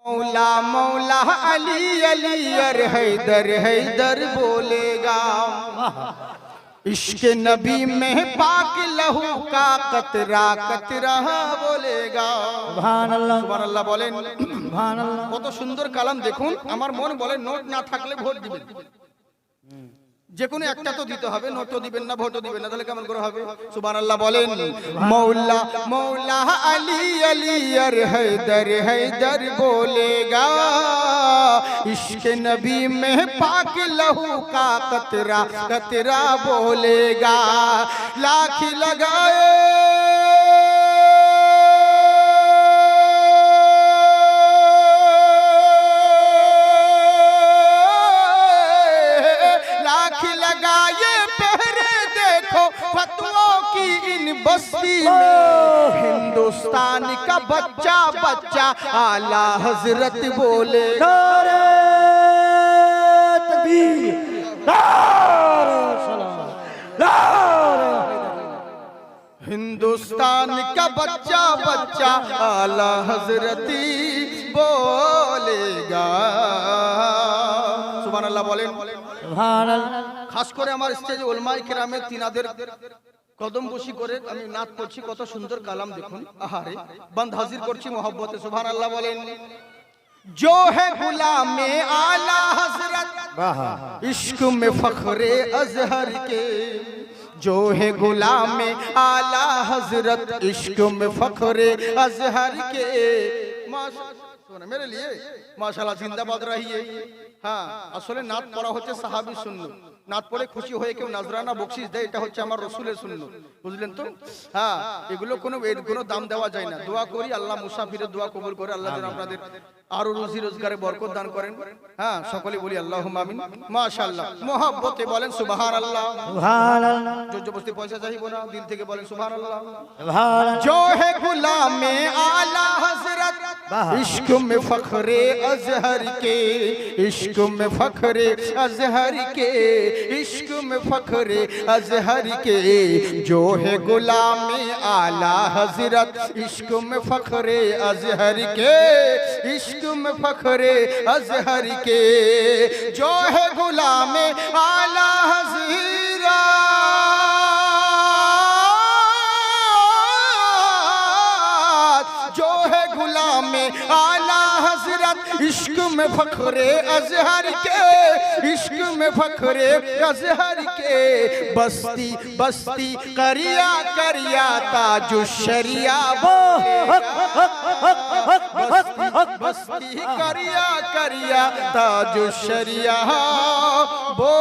मौला मौला अली अली अर हैदर हैदर बोलेगा। इश्क नबी में पाक लहू का कतरा कतरा बोलेगा। সুবহানাল্লাহ সুবহানাল্লাহ বলেন। সুবহানাল্লাহ। কত সুন্দর কালাম দেখুন। আমার মন বলে নোট না থাকলে ভোট দিবেন, যে কোনো একটা তো দিতে হবে, নোটও দিবেন না ভোটও দিবেন না, তাহলে কেমন করে হবে? সুবহানাল্লাহ বলেন। মৌলা মৌলা আলী আলী আর हैदर हैदर बोलेगा। इश्क नबी में पाक लहू का कतरा कतरा बोलेगा। लाख लगाए फतवों की इन बस्ती में हिंदुस्तान का बच्चा बच्चा आला हजरत बोले। नारे तकबीर, नारे सलाम, नारे हिंदुस्तान का बच्चा बच्चा आला हजरती बोलेगा। सुभानाल्लाह बोलें। সুবহানাল্লাহ। খাস করে আমার স্টেজে উলমায়ে কেরামে তিনাদের কদম বসি করে আমি নাত করছি, কত সুন্দর কালাম দেখুন। আহারে বন্ধ হাজির করছি মোহব্বতে। সুবহানাল্লাহ বলেন। जो है गुलामे आला हजरत इश्क में फखरे अजहर के। जो है गुलामे आला हजरत इश्क में फखरे अजहर के। माशाअल्लाह मेरे लिए माशाअल्लाह जिंदाबाद रहिए। হ্যাঁ, আসলে নাত পড়া হচ্ছে সাহাবী সুন্নত। নাত পড়ে খুশি হয়ে কেউ নাজরানা বকশিশ দেয়, এটা হচ্ছে আমার রাসূলের সুন্নত, বুঝলেন তো? হ্যাঁ, এগুলো কোনো দাম দেওয়া যায় না। দোয়া করি আল্লাহ মুসাফিরের দোয়া কবুল করে, আল্লাহ যেন আপনাদের আরো রুজি রোজগারে বরকত দান করেন। হ্যাঁ, সকলে বলি আল্লাহুম্মা আমিন। মাশাআল্লাহ মোহব্বতে বলেন সুবহানাল্লাহ। সুবহানাল্লাহ। জবরদস্তি পয়সা চাইবো না, দিল থেকে বলেন সুবহানাল্লাহ। সুবহানাল্লাহ। जो है गुलामे आला हजरत इश्क में फखरे अजहर के। इश्क में फखरे अजहर के। इश्क में फखरे अजहर के। जो है गुलामे आला हजरत इश्क में फखरे अजहर के। इश्क में फखरे अजहर के। जो है गुलामे आला हजरत जो है गुलामे आला हजरत इश्क में फखरे अजहर के। इश्क में फखरे अजहर के। बस्ती बस्ती करिया करिया ताजु शरिया बस्ती बस्ती करिया करिया ताजु शरिया बोलेगा।